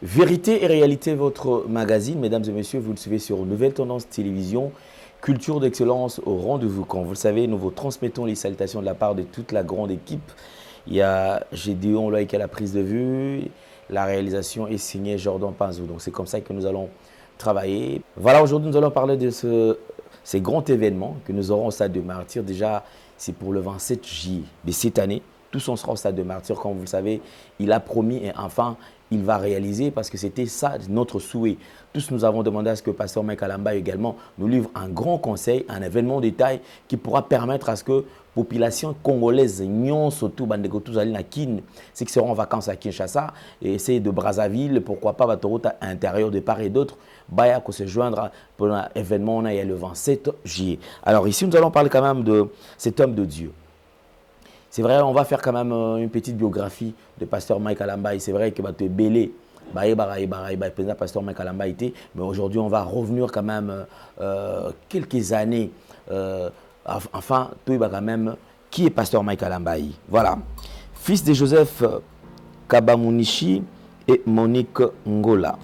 Vérité et réalité, votre magazine, mesdames et messieurs, vous le suivez sur Nouvelle Tendance Télévision, culture d'excellence au rendez-vous. Comme vous le savez, nous vous transmettons les salutations de la part de toute la grande équipe. Il y a Gédéon là qui a la prise de vue, la réalisation est signée Jordan Panzou. Donc c'est comme ça que nous allons travailler. Voilà, aujourd'hui nous allons parler de ces grands événements que nous aurons au Stade de Martyrs. Déjà, c'est pour le 27 juillet de cette année. Tous on sera au Stade de Martyrs, comme vous le savez. Il a promis et enfin, il va réaliser parce que c'était ça notre souhait. Tous nous avons demandé à ce que Pasteur Mike Alamba également nous livre un grand conseil, un événement de taille qui pourra permettre à ce que la population congolaise, surtout ceux qui seront en vacances à Kinshasa et c'est de Brazzaville, pourquoi pas Batoroute à l'intérieur de part et d'autre, Baya qu'on se joindre pour un événement on a le 27 juillet. Alors ici nous allons parler quand même de cet homme de Dieu. C'est vrai, on va faire quand même une petite biographie de Pasteur Mike Alamba. C'est vrai que tu es belé, Pasteur Mike Alamba, mais aujourd'hui on va revenir quand même quelques années. Enfin, tu quand même qui est Pasteur Mike Alamba. Voilà. Fils de Joseph Kabamunishi et Monique Ngola.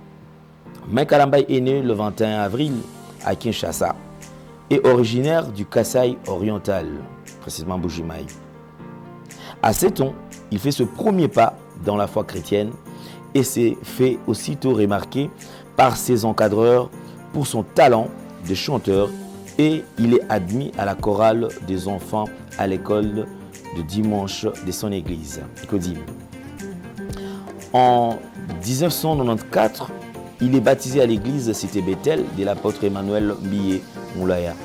Mike Alamba est né le 21 avril à Kinshasa et originaire du Kasaï oriental, précisément Bujimaï. À 7 ans, il fait ce premier pas dans la foi chrétienne et s'est fait aussitôt remarquer par ses encadreurs pour son talent de chanteur et il est admis à la chorale des enfants à l'école de dimanche de son église. En 1994, il est baptisé à l'église Cité Bethel de l'apôtre Emmanuel Mbiye Moulaya.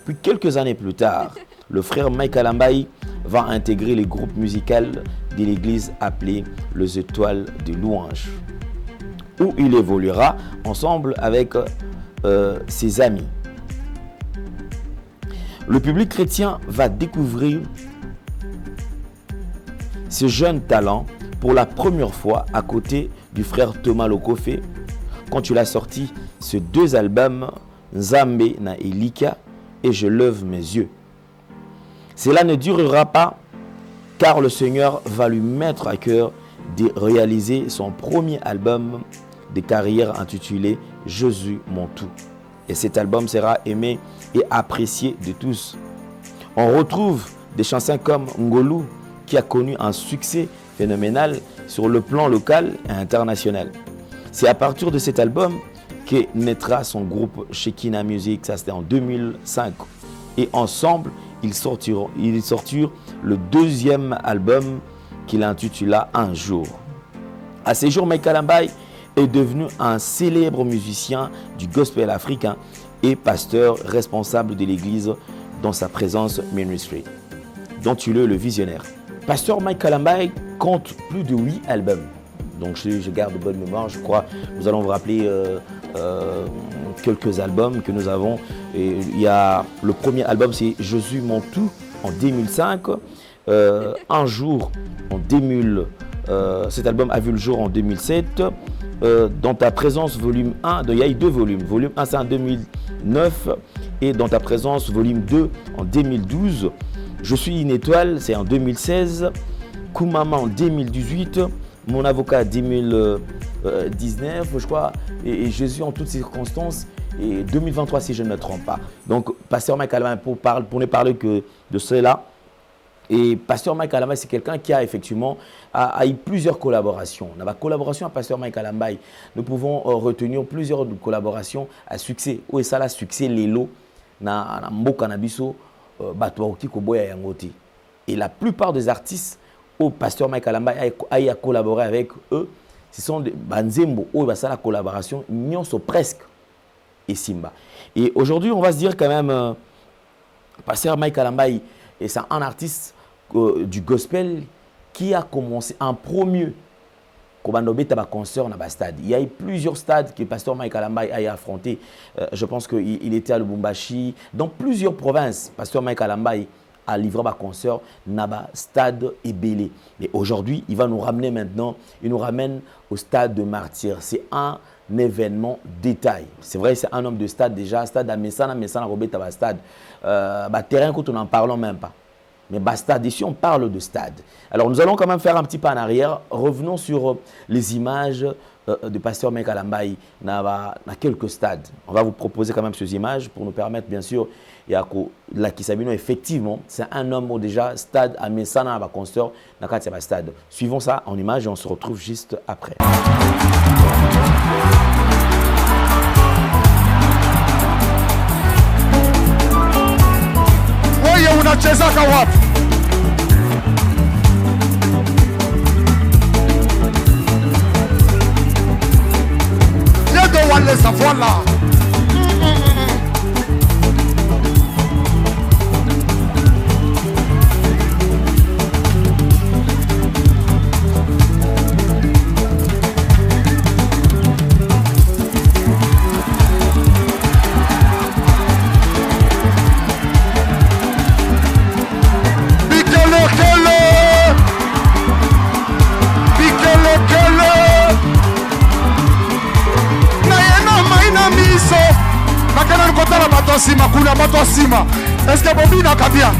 Puis quelques années plus tard, le frère Mike Alambaï va intégrer le groupe musical de l'église appelé Les Étoiles de Louange, où il évoluera ensemble avec ses amis. Le public chrétien va découvrir ce jeune talent pour la première fois à côté du frère Thomas Lokofé quand il a sorti ces deux albums, Nzambe na Elika et Je lève mes yeux. Cela ne durera pas car le Seigneur va lui mettre à cœur de réaliser son premier album de carrière intitulé Jésus mon tout. Et cet album sera aimé et apprécié de tous. On retrouve des chansons comme Ngolu qui a connu un succès phénoménal sur le plan local et international. C'est à partir de cet album que naîtra son groupe Shekinah Music, ça c'était en 2005. Et ensemble, ils sortirent le deuxième album qu'il intitula Un jour. À ces jours, Mike Alambaï est devenu un célèbre musicien du gospel africain et pasteur responsable de l'église dans sa présence ministry, dont il est le visionnaire. Pasteur Mike Alambaï compte plus de 8 albums. Donc je garde de bonne mémoire, je crois. Nous allons vous rappeler quelques albums que nous avons. Et il y a le premier album, c'est Jésus mon tout en 2005. Un jour en 2000. Cet album a vu le jour en 2007. Dans ta présence, volume 1. Il y a eu 2 volumes. Volume 1, c'est en 2009. Et dans ta présence, volume 2 en 2012. Je suis une étoile, c'est en 2016. Koumama en 2018. Mon avocat 2019, je crois, et Jésus en toutes circonstances, et 2023 si je ne me trompe pas. Donc, Pasteur Mike Alamba, pour ne parler que de cela, et Pasteur Mike Alamba, c'est quelqu'un qui a effectivement a eu plusieurs collaborations. Dans la collaboration à Pasteur Mike Alamba, nous pouvons retenir plusieurs collaborations à succès. Où est ça le succès, Lelo, na Mboka Nabiso, Batouaouti, Koboya Yangote. Et la plupart des artistes au Pasteur Mike Alamba a collaboré avec eux, ce sont des Banzembo, où la collaboration, ils sont presque et Simba. Et aujourd'hui, on va se dire quand même, Pasteur Mike Alamba, c'est un artiste du gospel qui a commencé en premier concert dans le stade. Il y a eu plusieurs stades que Pasteur Mike Alamba a affronté. Je pense qu'il était à Lubumbashi, dans plusieurs provinces. Pasteur Mike Alamba à livrer un concert dans le stade Ebélé. Et aujourd'hui, il va nous ramener maintenant, il nous ramène au stade de Martyrs. C'est un événement détail. C'est vrai, c'est un homme de stade déjà, stade à Messana, Robert à stade. Terrain quand on n'en parlons même pas. Mais stade, ici on parle de stade. Alors nous allons quand même faire un petit pas en arrière. Revenons sur les images de Pasteur Mekalambaï dans quelques stades. On va vous proposer quand même ces images pour nous permettre, bien sûr, la Kisabino, effectivement, c'est un homme déjà stade à Messana à Constor, dans le stade. Suivons ça en images et on se retrouve juste après. Wewe unacheza wapi? Yedo wale safola. Sima kuna bato sima. Est-ce que Bobby n'a qu'à bien?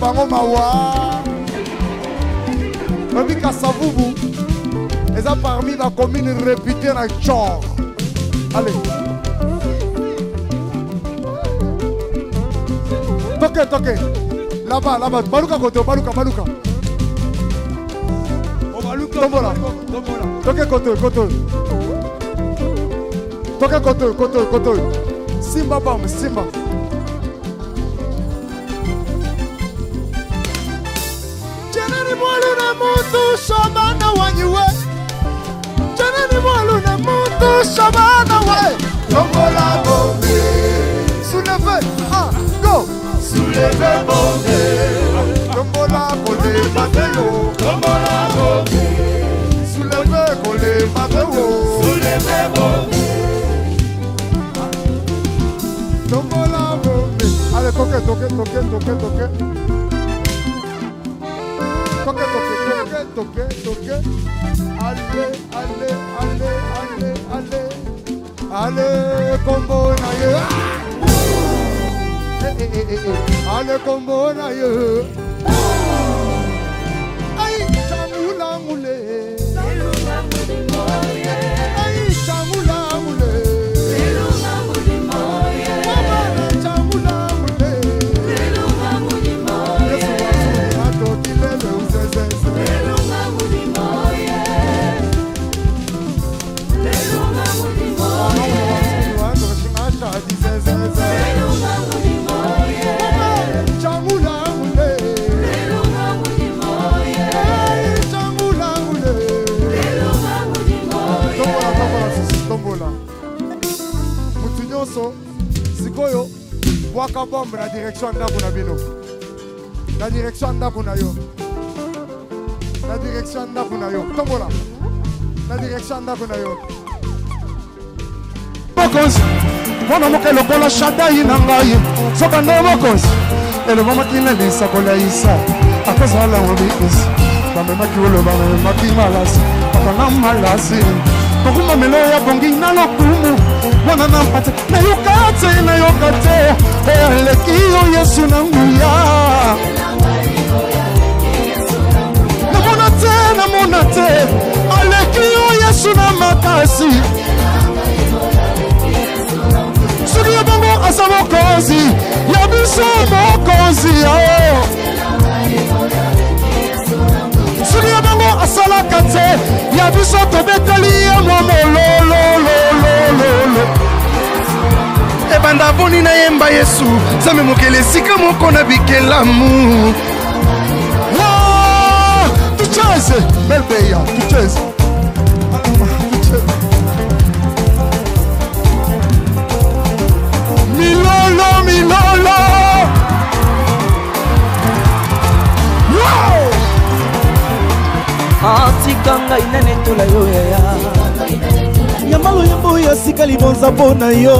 Bango mawa Babi Kasavubu ils ont parmi la commune réputée na Tchor. Allez toke là-bas Baluka côté Baluka Tombola toke côté Simba bam Simba Mutu shabana wanyiwe Janani mwalu na mutu shabana we Tombola bombe Soulevez, go Soulevez bombe Tombola kole bateo Tombola bombe Soulevez kole bateo Soulevez bombe Tombola bombe Allez, toque Toque. Allez, combo naïe. Allez, combo naïe. Aïe, chamoula moulé. Aïe, chamoula moulé. Sikoyo waka bombe na direction ndako na bino na direction ndako na yo tombola na direction ndako na yo bokosi mwana moke lokola shadai na ngai soka ndo bokosi ele mama kinelisa kola isa akozala obikisi bamemaki olo bamemaki malasi bakana malasi kokuma melo ya bongi na lokumu wana na mpate nayoka te eleki yo Yesu na nguya namona te aleki yo Yesu na makasi soki ya bongo asa mokonzi ya biso mokonzi soki ya bongo asalaka te ya biso tobeteli ye mwa molololololo ebanda boni nayemba Yesu Nzambe mokele esika moko na bikelamu tucheze melbeya tucheze milolo wow atika ngai nene tola yo yaya yamalo yembo ya sika libonza mpona yo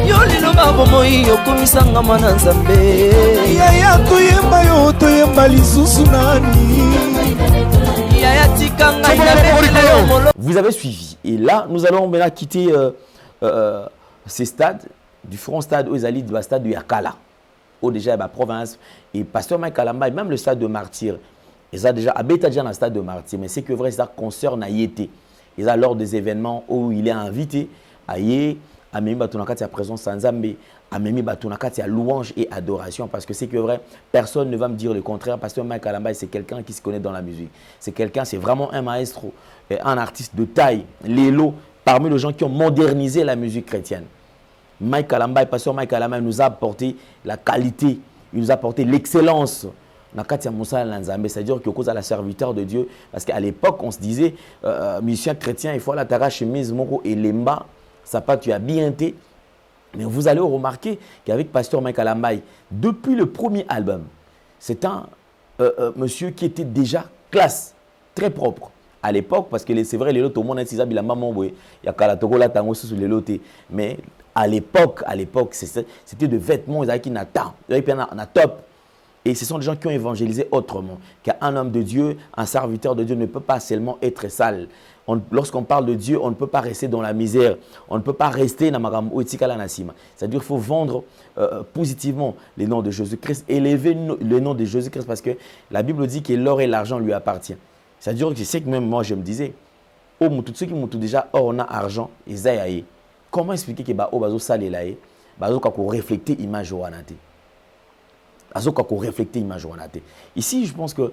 yo liloba bomoi okomisanga mwana Nzambe yaya toyemba yo toyemba lisusu nani yaya tika ngai nabetela yo molo. Vous avez suivi. Et là, nous allons maintenant quitter ces stades, différents stades où ils allaient du stade de Yakala, où déjà la province, et Pasteur Mike Kalamba, et même le stade de Martyr. Ils ont déjà habité dans le stade de Martyr, mais c'est que vrai, ça concerne Ayété. Ils ont lors des événements où il est invité, Ayé, Amemi Batunakati à présence Nzambe, Amemi Batunakati à louange et adoration, parce que c'est que vrai, personne ne va me dire le contraire. Pasteur Mike Kalamba, c'est quelqu'un qui se connaît dans la musique. C'est quelqu'un, c'est vraiment un maestro, un artiste de taille, l'élo, parmi les gens qui ont modernisé la musique chrétienne. Mike Kalamba, Pasteur Mike Kalamba nous a apporté la qualité, il nous a apporté l'excellence. C'est-à-dire que cause à la serviteur de Dieu, parce qu'à l'époque, on se disait, musicien chrétien, il faut la tara chemise, moko et lemba, ça pas tu as bien été. Mais vous allez remarquer qu'avec Pasteur Mike Kalamba, depuis le premier album, c'est un monsieur qui était déjà classe, très propre. À l'époque, parce que c'est vrai, les lots, tout le monde a dit, il y a Kalatogo là, tango sous les lots. Mais à l'époque, c'était de vêtements, ils avaient qui n'attendent, ils avaient un top. Et ce sont des gens qui ont évangélisé autrement. Qu'un homme de Dieu, un serviteur de Dieu ne peut pas seulement être sale. Lorsqu'on parle de Dieu, on ne peut pas rester dans la misère. On ne peut pas rester dans la nasima. C'est-à-dire qu'il faut vendre positivement le nom de Jésus-Christ, élever le nom de Jésus-Christ, parce que la Bible dit que l'or et l'argent lui appartiennent. C'est-à-dire que je sais que même moi, je me disais, oh, tous ceux qui m'ont déjà or, on a argent, ils aillent. Comment expliquer que bah, oh, bazo sale là, bazo kako refléter image wanate. Ici, je pense que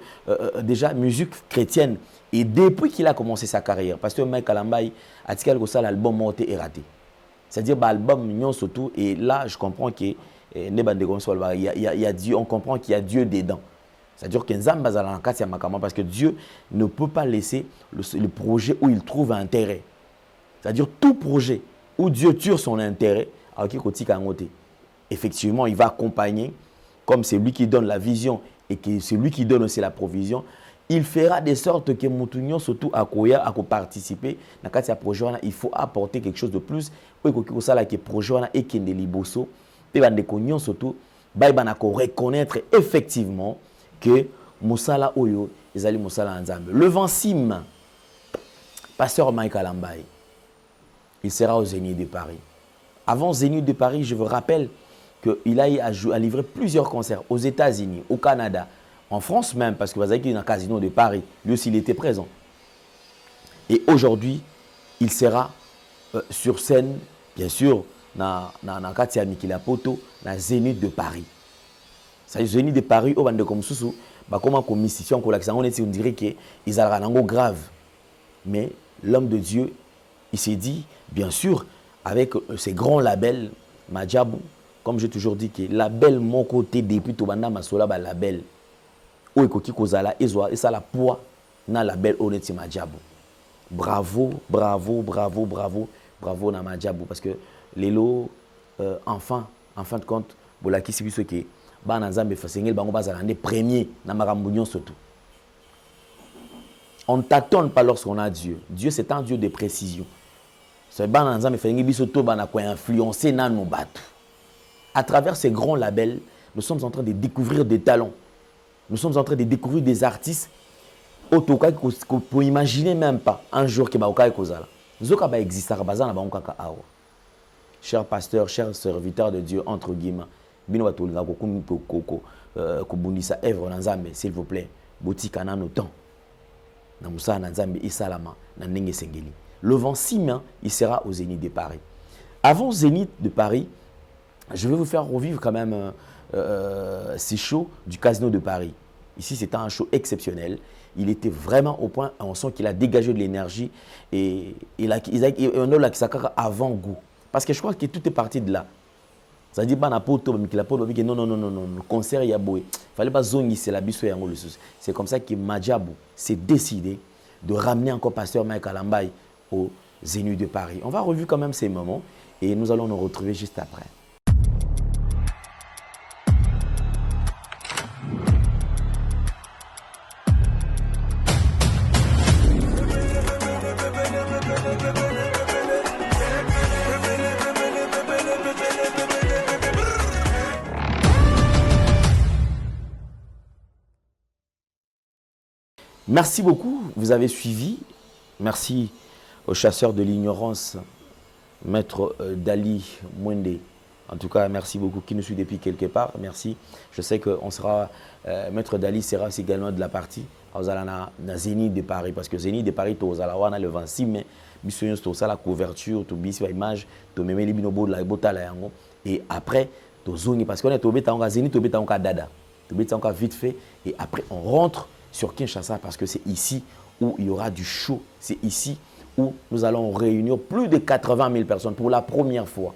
déjà, musique chrétienne, et depuis qu'il a commencé sa carrière, parce que Mike Kalambay a dit que l'album monté et raté. C'est-à-dire l'album mignon surtout, et là, je comprends qu'il y a Dieu, on comprend qu'il y a Dieu dedans. C'est-à-dire que parce que Dieu ne peut pas laisser le projet où il trouve intérêt. C'est-à-dire tout projet où Dieu tire son intérêt, effectivement, il va accompagner. Comme c'est lui qui donne la vision et que c'est lui qui donne aussi la provision, il fera de sorte que Moutounion, surtout à Koya, à participer dans le projet, il faut apporter quelque chose de plus. Et que projet et que les liboso, et que surtout, reconnaître effectivement que Moussala Oyo, ils allaient Moussala Nzambe. Le Vancim, Pasteur Mike Kalamba, il sera au Zénith de Paris. Avant Zénith de Paris, je vous rappelle qu'il a livré plusieurs concerts aux États-Unis, au Canada, en France même, parce que vous avez qu'il y a un casino de Paris, lui aussi il était présent. Et aujourd'hui, il sera sur scène, bien sûr, dans Katia Mikila Poto, dans Zénith de Paris. C'est Zénith de Paris, au bande comme Soussou, comme mission, on dirait qu'ils ont un grave. Mais l'homme de Dieu, il s'est dit, bien sûr, avec ces grands labels, Madjabou, comme j'ai toujours dit que label mon côté depuis tout banda masola ba label o ekoki kozala ezwa et ça la poids na label honnêtement Madjabou. Bravo na Madjabou, parce que lelo enfin en fin de compte bolaki sibiso ke ba na Nzambe fasengel bango bazala ndé premier na makambo surtout. On ne tâtonne pas lorsqu'on a Dieu. Dieu c'est un Dieu de précision. C'est ba na Nzambe fasengel biso to ba na ko influencer na no batu. À travers ces grands labels, nous sommes en train de découvrir des talents. nous sommes en train de découvrir des artistes qu'on peut imaginer même pas un jour que baokai kozala. Zoka ba existera bazana ba onkaka awa. Chers pasteurs, chers serviteurs de Dieu entre guillemets, bino batolinga ko bundisa œuvre na Nzambe, s'il vous plaît. Botika na temps. Na musa na Nzambe isalama na ndenge sengeli. Le 26 mai, il sera au Zénith de Paris. Avant Zénith de Paris, je vais vous faire revivre quand même ces shows du Casino de Paris. Ici, c'était un show exceptionnel. Il était vraiment au point, on sent qu'il a dégagé de l'énergie et on a là qui avant-goût. Parce que je crois que tout est parti de là. Ça dit, non, le concert, il y a beau. Il fallait pas zoner, c'est la biso et le souci. C'est comme ça que Madjabou s'est décidé de ramener encore Pasteur Mike Alambay au Zénith de Paris. On va revivre quand même ces moments et nous allons nous retrouver juste après. Merci beaucoup, vous avez suivi. Merci aux chasseurs de l'ignorance, Maître Dali Mwende. En tout cas, merci beaucoup qui nous suit depuis quelque part. Merci. Je sais que Maître Dali sera également de la partie aux Zénith de Paris. Parce que Zénith de Paris, aux Alawana le 26 mai, c'est la couverture, tout bis image, tout même les binobo de la bota la yango. Et après, tout zoni parce qu'on est au bêta en Zénith, au bêta en dada, au bêta en vite fait. Et après, on rentre sur Kinshasa parce que c'est ici où il y aura du show. C'est ici où nous allons réunir plus de 80 000 personnes pour la première fois.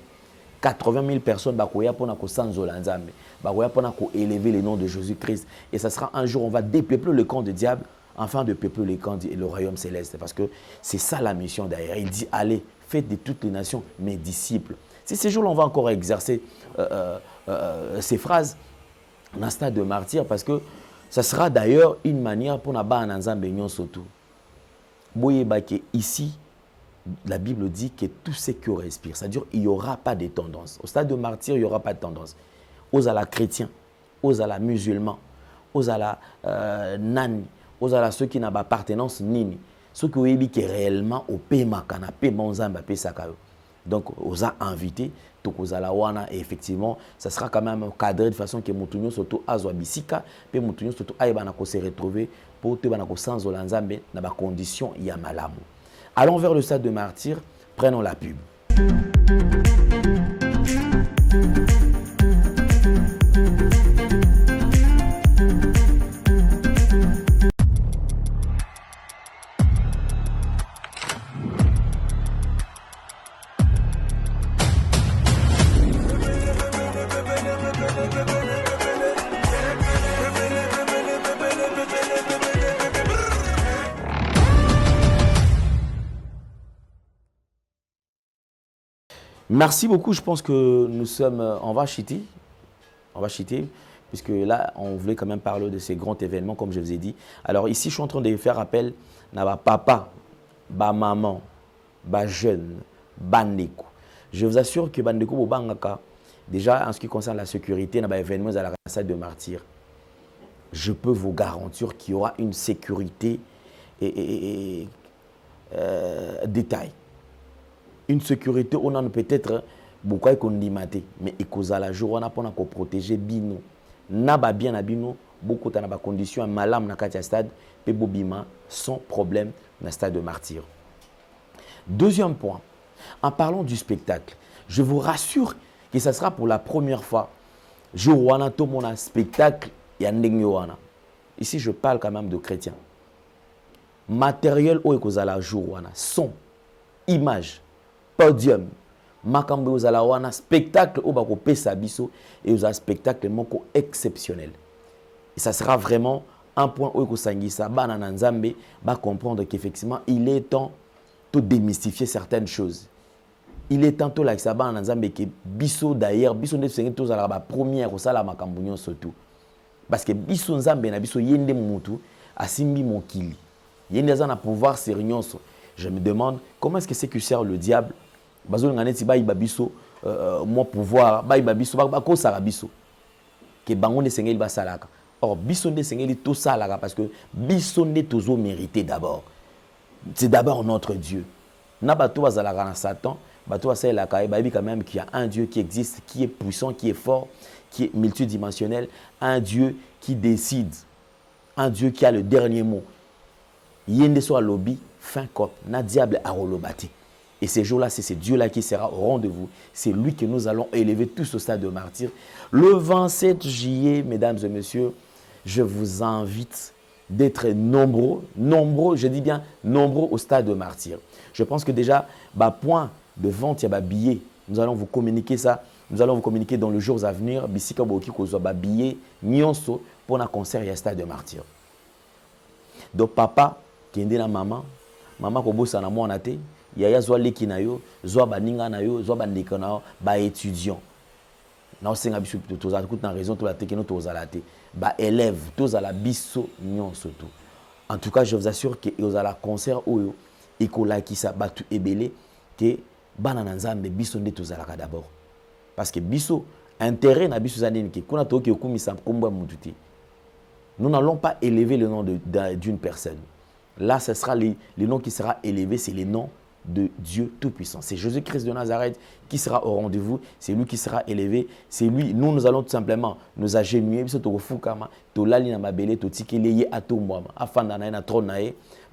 80 000 personnes pour élever le nom de Jésus-Christ. Et ça sera un jour, on va dépeupler le camp du diable afin de peupler le camp et le royaume céleste. Parce que c'est ça la mission d'ailleurs. Il dit, allez, faites de toutes les nations mes disciples. Si ces jours-là, on va encore exercer ces phrases dans un stade de martyr parce que ça sera d'ailleurs une manière pour Naba Nzambe Nyon Soto. Ici, la Bible dit que tout ce qui respire, c'est-à-dire qu'il n'y aura pas de tendance. Au stade de martyr, il n'y aura pas de tendance. Aux ala chrétiens, aux ala musulmans, aux ala nani, aux ala ceux qui n'ont pas appartenance nini, ceux qui ont été réellement au paiement, kana paiement Nzambe Pesakayo. Donc, aux a invités, et effectivement, ça sera quand même cadré de façon que Moutounio surtout Azwa Bisika, puis Moutounio surtout Aïbanako se retrouver pour te banako sans Olanzambe dans la condition Yamalamu. Allons vers le stade de martyr, prenons la pub. Merci beaucoup. Je pense que nous sommes en Vachiti. Puisque là, on voulait quand même parler de ces grands événements, comme je vous ai dit. Alors ici, je suis en train de faire appel à papa, maman, jeune, bandeko. Je vous assure que bandeko bobangaka, déjà en ce qui concerne la sécurité, dans les événements à la salle de martyr, je peux vous garantir qu'il y aura une sécurité et détail. Une sécurité, on en peut-être beaucoup économiser, mais la jour on a pour protéger bino. Naba bien à bino, beaucoup de conditions malam na katia stade, pe bobima sans problème dans le stade de martyr. Deuxième point, en parlant du spectacle, je vous rassure que ça sera pour la première fois. Jour wana to mon spectacle ya ndenge wana. Ici je parle quand même de chrétiens. Matériel o ekozala jour wana, son, image, podium, makambo ozala wana spectacle au bako pesa biso et un spectacle moko exceptionnel. Et ça sera vraiment un point où ekosangisa bana na Nzambe ba comprendre qu'effectivement il est temps de démystifier certaines choses. Il est temps to la bana na Nzambe que biso d'ailleurs biso ne sengi to za la première au sala makambo nyon surtout. Parce que biso Nzambe na biso yende mutu asimbi mokili. Yende za na pouvoir ser nyonso. Je me demande comment est-ce que c'est que sert le diable. Bazo ngane ti ba ibabiso mo pouvoir ba ibabiso ba ko sara biso. Que bango ne sengeli ba salaka. Or, Bissonde Sengeli, tout ça là, parce que Bissonde toujours mérité d'abord. C'est d'abord notre Dieu. N'a pas tout à Satan, bateau à la Kaïbabi quand même qu'il y a un Dieu qui existe, qui est puissant, qui est fort, qui est multidimensionnel, un Dieu qui décide, un Dieu qui a le dernier mot. Yende soit lobby, fin cop, na diable à rolobati. Et ces jours-là, c'est ce Dieu-là qui sera au rendez-vous. C'est lui que nous allons élever tous au stade de martyr. Le 27 juillet, mesdames et messieurs, je vous invite d'être nombreux, je dis bien nombreux au stade de martyr. Je pense que déjà, point de vente, il y a billet. Nous allons vous communiquer ça. Nous allons vous communiquer dans les jours à venir. Bisika boki kozwa billet nyonso pour un concert et un stade de martyr. Donc papa qui est na maman kobosa na mwana te, yaya zwa leki na yo, zwa baninga na yo, zwa bandeka na yo, ba étudiant. Na osenga biso toza toute na raison to la te que nous toza la te. Ba élève toza la biso nyonso tout. En tout cas, je vous assure que vous allez concert oyo ekola ki sa batu ebele que bana nzambe biso nde toza la d'abord. Parce que biso intérêt na biso zaneni ke kuna to ke okumisa komba mututi. Nous n'allons pas élever le nom d'une personne. Là, ce sera le nom qui sera élevé, c'est le nom de Dieu Tout-Puissant. C'est Jésus-Christ de Nazareth qui sera au rendez-vous, c'est lui qui sera élevé, c'est lui. Nous allons tout simplement nous agenouiller,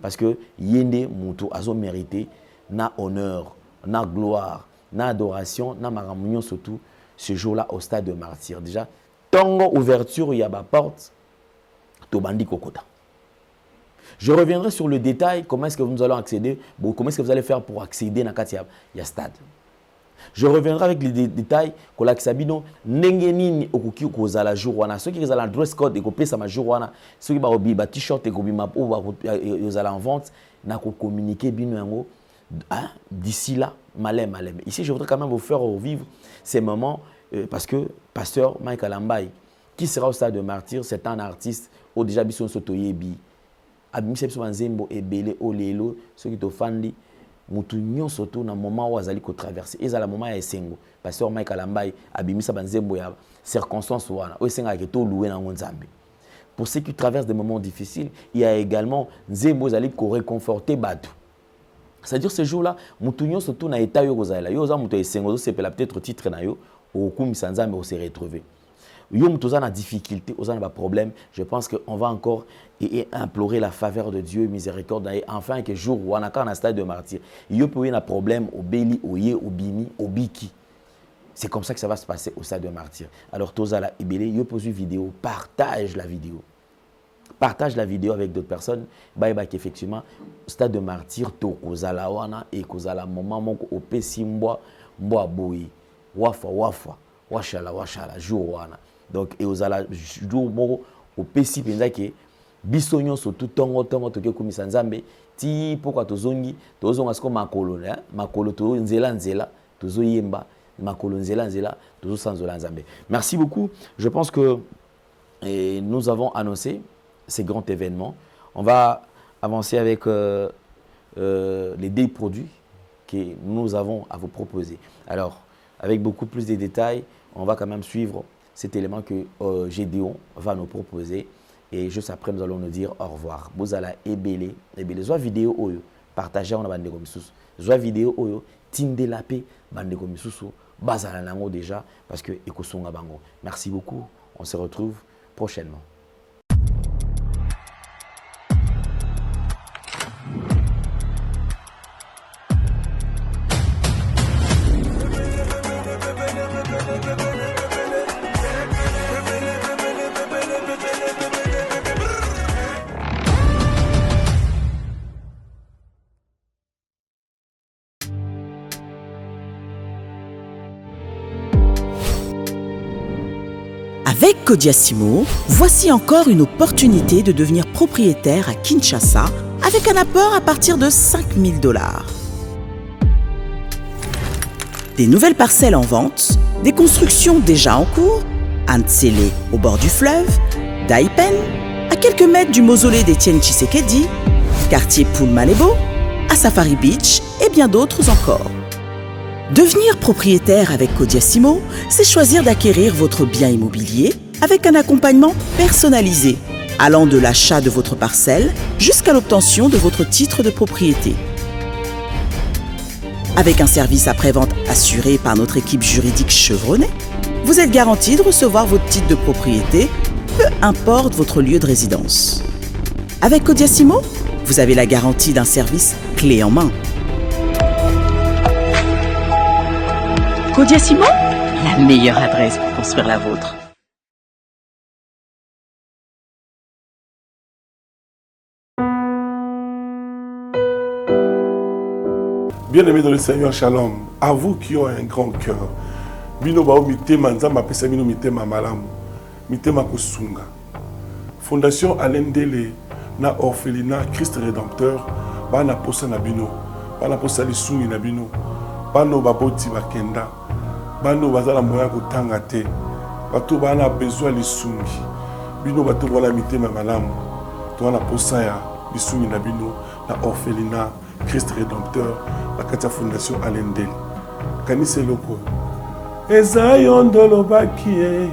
parce que yende muto azo mérité na honneur, na gloire, na adoration, na maramunion surtout ce jour-là au stade de martyr. Déjà, tango ouverture, il y a ma porte, tobandi kokota. Je reviendrai sur le détail, comment est-ce que nous allons accéder, comment est-ce que vous allez faire pour accéder à Katia, il y a stade. Je reviendrai avec les détails, que l'axabino, n'engenini okuki kozala jourwana, ceux qui ont un dress code et qui ont jourwana, ceux qui ont un t-shirt et qui ont en vente, n'a qu'à communiquer bino d'ici là, malem. Ici, je voudrais quand même vous faire revivre ces moments parce que pasteur Mike Alambay, qui sera au stade de martyr, c'est un artiste au déjà bison sotoyebi. Abimisa biso banzembo ebele olelo soki to fandi mutu nyonso to na moment où azali ko traverser ezala moment ya esengo pasteur Mike Alambay abimisa banzembo ya circonstance wana o esenga ke to louer na nzambe. Pour ceux qui traversent des moments difficiles, il y a également nzembo zali ko réconforter batu. C'est-à-dire ce jour-là mutu nyonso to na état yo kozala yo za mutu esengo so sepela peut-être titre na yo okumisa nzambe o se retrouver. Yom tous en difficulté, aux en problème. Je pense qu'on va encore implorer la faveur de Dieu, miséricorde. Enfin, que jour où on a un stade de martyr, il y a un problème au Béli, au Yé, au Bini, au Biki. C'est comme ça que ça va se passer au stade de martyr. Alors, tous la Ebélé, il y a une vidéo, partage la vidéo. Partage la vidéo avec d'autres personnes. Bye bye, effectivement, stade de martyr, to kozala wana et kozala moment moko au pesimboa, mboa boui, wafa, washala, jour wana. Donc, et aux ala jour au PC penza ke bisonyo surtout tongo toke komisa nzambe ti pourquoi tozongi sko makolo makolo to nzela tozo yemba makolo nzela tozo sanzola nzambe. Merci beaucoup. Je pense que nous avons annoncé ces grands événements. On va avancer avec les 10 produits que nous avons à vous proposer. Alors, avec beaucoup plus de détails, on va quand même suivre cet élément que Gédéon va nous proposer. Et juste après, nous allons nous dire au revoir. Bozala ebele. Zoa vidéo oyo. Partagez on a bande comme sous. Zoa vidéo oyo. Tinde la paix. Bande comme sous. Bazala nango déjà. Parce que ekosonga bango. Merci beaucoup. On se retrouve prochainement. Avec Kodiasimo, voici encore une opportunité de devenir propriétaire à Kinshasa avec un apport à partir de $5 000. Des nouvelles parcelles en vente, des constructions déjà en cours, à Ntsele au bord du fleuve, Daipen, à quelques mètres du mausolée d'Étienne Tshisekedi, quartier Poulmalebo, à Safari Beach et bien d'autres encore. Devenir propriétaire avec Kodiasimo, c'est choisir d'acquérir votre bien immobilier avec un accompagnement personnalisé, allant de l'achat de votre parcelle jusqu'à l'obtention de votre titre de propriété. Avec un service après-vente assuré par notre équipe juridique chevronnée, vous êtes garanti de recevoir votre titre de propriété, peu importe votre lieu de résidence. Avec Codiasimo, vous avez la garantie d'un service clé en main. Codiasimo, la meilleure adresse pour construire la vôtre. Bien-aimés dans le Seigneur, shalom. À vous qui ont un grand cœur. Bino bao mitema nzamba pesa bino mitema malamu. Mitema kusunga. Fondation Alendele na orphelinat Christ Rédempteur bana posa na bino. Bana posa lisungi na bino. Bano baboti bakenda. Bano bazala moya kotanga te. Bato bana besoin lisungi. Bino bato wala mitema malamu. To wana posa ya lisungi na bino na orphelinat Christ Rédempteur, la Katia Fondation Alendele. Kanise loko. Eza yondolo bakie,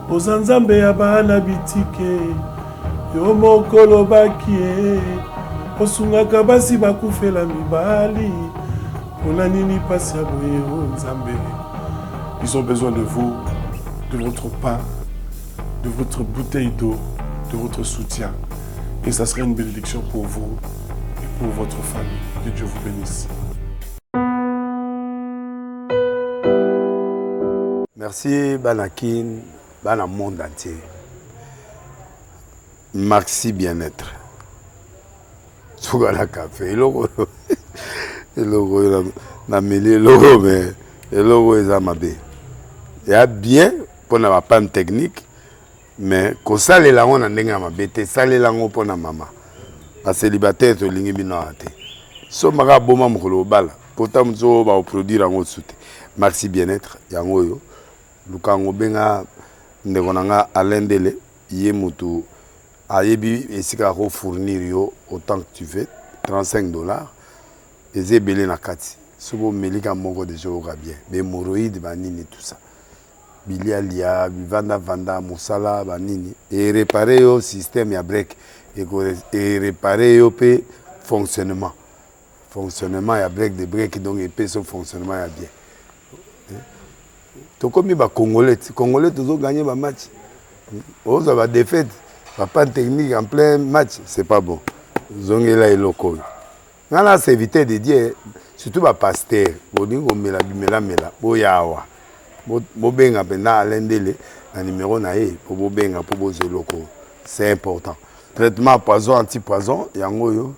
ozanzambe ya bana bitike, yo mokolo bakie, osungaka basi bakufela mibali, pona nini pasi ya boye o nzambe. Ils ont besoin de vous, de votre pain, de votre bouteille d'eau, de votre soutien. Et ça serait une bénédiction pour vous. Pour votre famille. Que Dieu vous bénisse. Merci Banakin, Bana monde entier. Maxi bien-être. Sougala café, logo na mêlé logo mais logo est amabé. Il y a bien pour na panne technique mais ko sale la on ndenga mabete sale la ngo pour na maman. A célibataire to lingi bino ate so maka boma mukolo bala potam zo ba produire ngo soute Maxi bien-être yango yo lukango benga ndeko nanga Alendele ye mutu ayebi esika ko fournir yo autant que tu veux $35 ezebele na kati so bo melika moko de jo ka bien be hémorroïdes banini tout ça bilialia vanda musala banini et réparer yo système ya break et réparer le fonctionnement. Fonctionnement, il y a break donc il son fonctionnement est bien. Tout comme les Congolais, tous ont gagné le match. Ils ont défaite, pas de technique en plein match, c'est pas bon. Ils ont là les locaux. Là, c'est éviter de dire, surtout les pasteurs, ils ont mis la boyawa. Bobenga pendant Alendele, le numéro naé pour bobenga pour les locaux. C'est important. Traitement poison anti-poison yango yo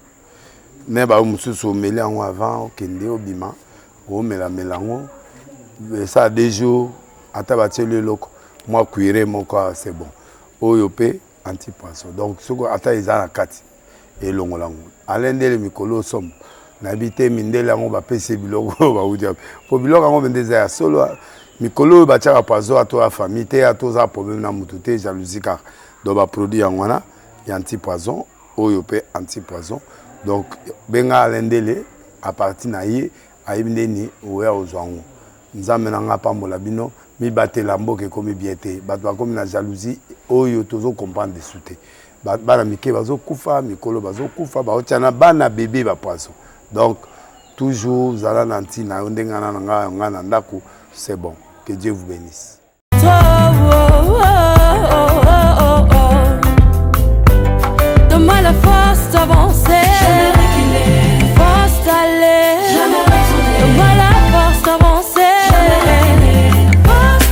ne ba mususu meli yango avant kende obima o mela melango ça des jours ata ba tele loko moi cuire mon quoi c'est bon oyo pe anti-poison donc soko ata izana kati et longolango Alendele mikolo som na bité mindele yango ba pese biloko ba udia po biloko yango bendeza ya solo mikolo ba tchaka poison ato la famille te ato za problème na mututé jalousie car do ba produit yango na anti-poison, OYOP anti-poison. Donc, benga Alendele, à partir naïe, aïbneni, oué ozwango. Nzamenanga pambola bino, mi bate lambo ke komi biete, batwa komi na jalousie, oyo tozo comprendre dessous te. Bana mike bazo kufa, mikolo bazo kufa, ba otiana bana bébé ba poisson. Donc, toujours zala nanti na ndenga na nga na ndako, c'est bon. Que Dieu vous bénisse. Donne-moi la force d'avancer, jamais reculer, force d'aller, jamais retourner. Donne-moi la force d'avancer, jamais reculer, force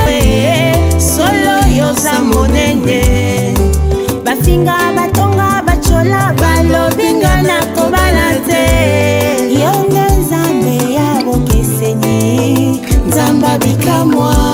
d'aller. Solo yosa monene, bafinga batonga bachola balobinga na kobalate. Yonga nzambe ya bokesenyi, nzamba bikamwa.